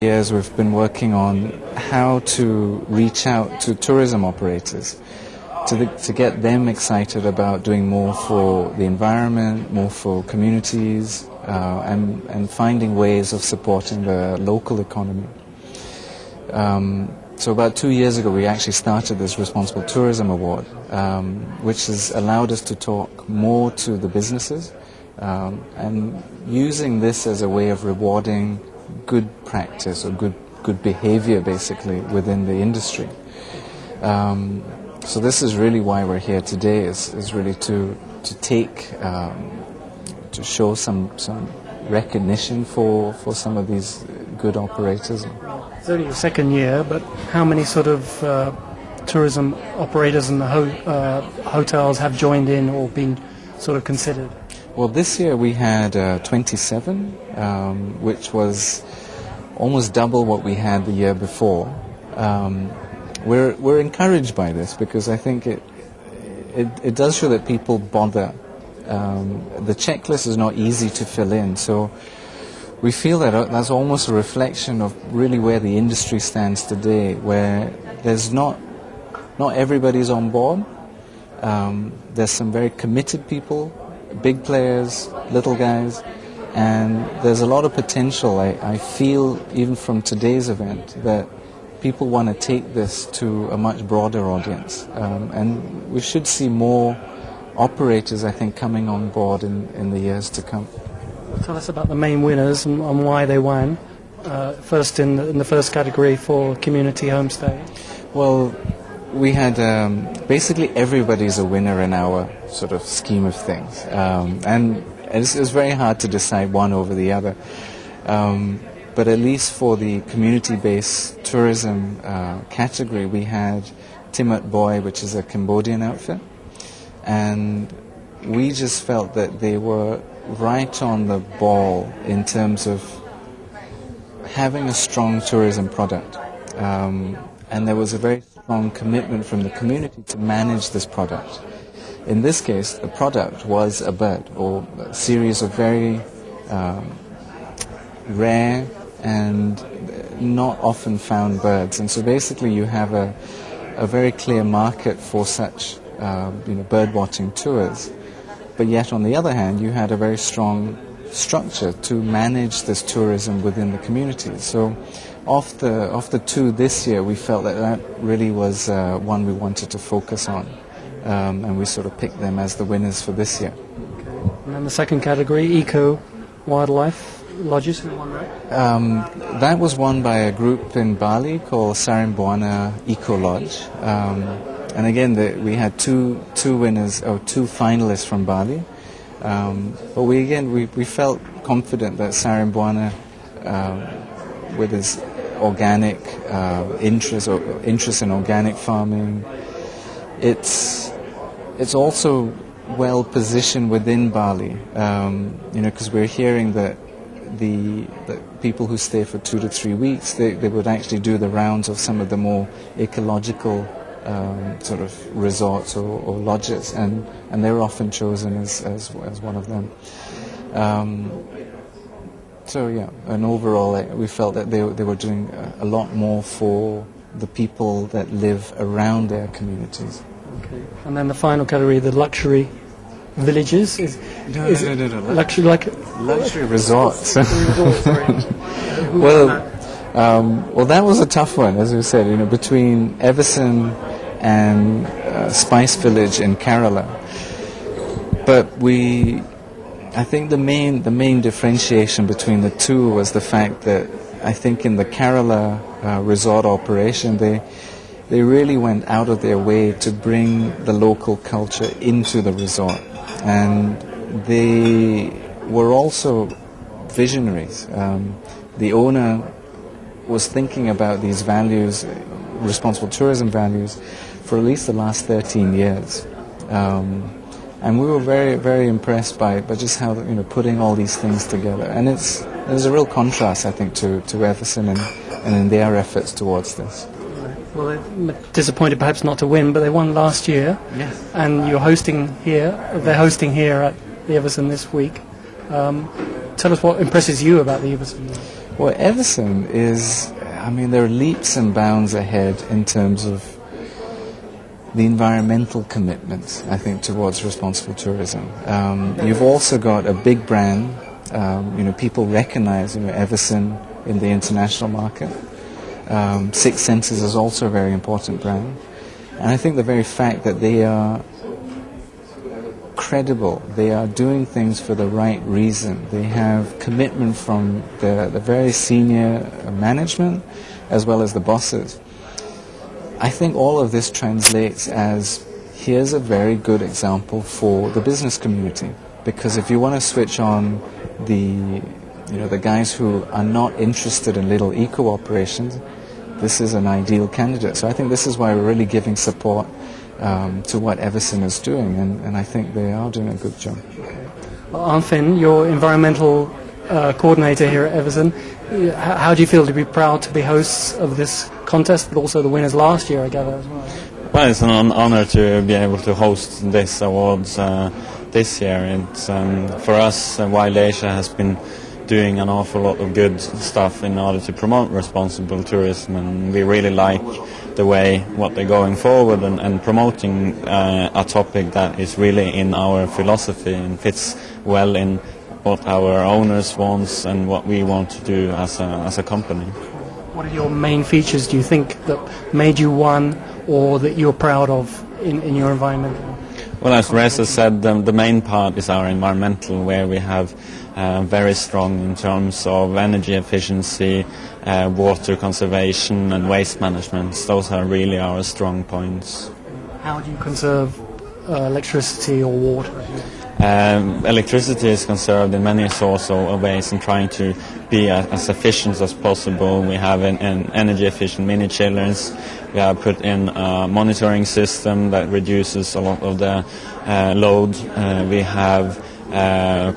years we've been working on how to reach out to tourism operators to get them excited about doing more for the environment, more for communities, and finding ways of supporting the local economy. So about 2 years ago we actually started this Responsible Tourism Award, which has allowed us to talk more to the businesses and using this as a way of rewarding good practice or good behavior basically within the industry. So this is really why we're here today, is really to take to show some recognition for some of these good operators. It's only the second year, but how many sort of tourism operators and hotels have joined in or been sort of considered? Well, this year we had 27, which was almost double what we had the year before. We're encouraged by this because I think it does show that people bother. The checklist is not easy to fill in, so we feel that that's almost a reflection of really where the industry stands today, where there's not everybody's on board. There's some very committed people, big players, little guys, and there's a lot of potential. I feel even from today's event that people want to take this to a much broader audience, and we should see more operators, I think, coming on board in the years to come. Tell us about the main winners and why they won. First in the first category for community homestay. Well, we had basically everybody's a winner in our sort of scheme of things, and it's very hard to decide one over the other. But at least for the community-based tourism category, we had Timot Boy, which is a Cambodian outfit, and we just felt that they were right on the ball in terms of having a strong tourism product, and there was a very strong commitment from the community to manage this product. In this case, the product was a bird, or a series of very rare and not often found birds, and so basically you have a very clear market for such bird watching tours, but yet on the other hand you had a very strong structure to manage this tourism within the community. So of the two this year, we felt that really was one we wanted to focus on, and we sort of picked them as the winners for this year. Okay. And then the second category, Eco Wildlife Lodges, who won that? That was won by a group in Bali called Sarimbuana Eco Lodge, and again we had two winners, or two finalists from Bali, but we felt confident that Sarimbuana, with his organic interest in organic farming, it's also well positioned within Bali, because we're hearing that the people who stay for 2 to 3 weeks, they would actually do the rounds of some of the more ecological sort of resorts or lodges, and they're often chosen as one of them. So yeah, and overall we felt that they were doing a lot more for the people that live around their communities. Okay. And then the final category, the luxury villages, No. Luxury resorts. Well, that was a tough one, as we said. Between Evason and Spice Village in Kerala, but I think the main differentiation between the two was the fact that I think in the Kerala resort operation, they really went out of their way to bring the local culture into the resort, and they were also visionaries. The owner was thinking about these values, responsible tourism values, for at least the last 13 years. And we were very, very impressed by just how putting all these things together. And there's a real contrast, I think, to Evason and in their efforts towards this. Well, they're disappointed perhaps not to win, but they won last year. Yes. And you're hosting here. They're hosting here at the Evason this week. Tell us what impresses you about the Evason. Well, Evason is, I mean, there are leaps and bounds ahead in terms of the environmental commitment, I think, towards responsible tourism. You've also got a big brand. People recognize Evason in the international market. Six Senses is also a very important brand. And I think the very fact that they are credible, they are doing things for the right reason, they have commitment from the very senior management as well as the bosses. I think all of this translates as, here's a very good example for the business community. Because if you want to switch on the guys who are not interested in little eco operations, this is an ideal candidate. So I think this is why we're really giving support to what Evason is doing, and I think they are doing a good job. Well, Arnfinn, you're environmental coordinator here at Evason. How do you feel to be proud to be hosts of this contest, but also the winners last year, I gather, as well? Well, it's an honor to be able to host this awards this year. It's, for us, Wild Asia has been doing an awful lot of good stuff in order to promote responsible tourism, and we really like the way what they're going forward and promoting a topic that is really in our philosophy and fits well in what our owners want and what we want to do as a company. What are your main features, do you think, that made you one or that you're proud of in your environmental? Well, as Reza said, the main part is our environmental, where we have very strong in terms of energy efficiency, water conservation and waste management. Those are really our strong points. How do you conserve electricity or water? Electricity is conserved in many sorts of ways, and trying to be as efficient as possible. We have an energy efficient mini chillers. We have put in a monitoring system that reduces a lot of the load. We have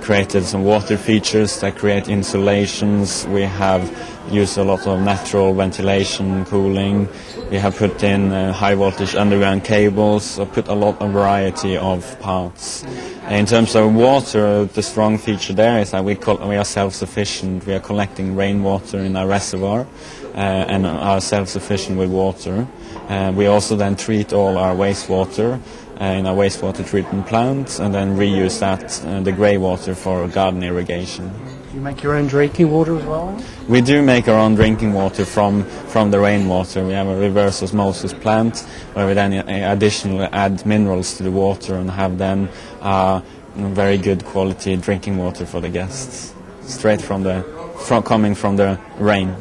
created some water features that create insulations. We have used a lot of natural ventilation, cooling. We have put in high voltage underground cables, so put a lot of variety of parts. In terms of water, the strong feature there is that we are self-sufficient. We are collecting rainwater in our reservoir and are self-sufficient with water. We also then treat all our wastewater in our wastewater treatment plant, and then reuse that, the grey water, for garden irrigation. Do you make your own drinking water as well? We do make our own drinking water from the rainwater. We have a reverse osmosis plant where we then additionally add minerals to the water and have then very good quality drinking water for the guests, straight coming from the rain.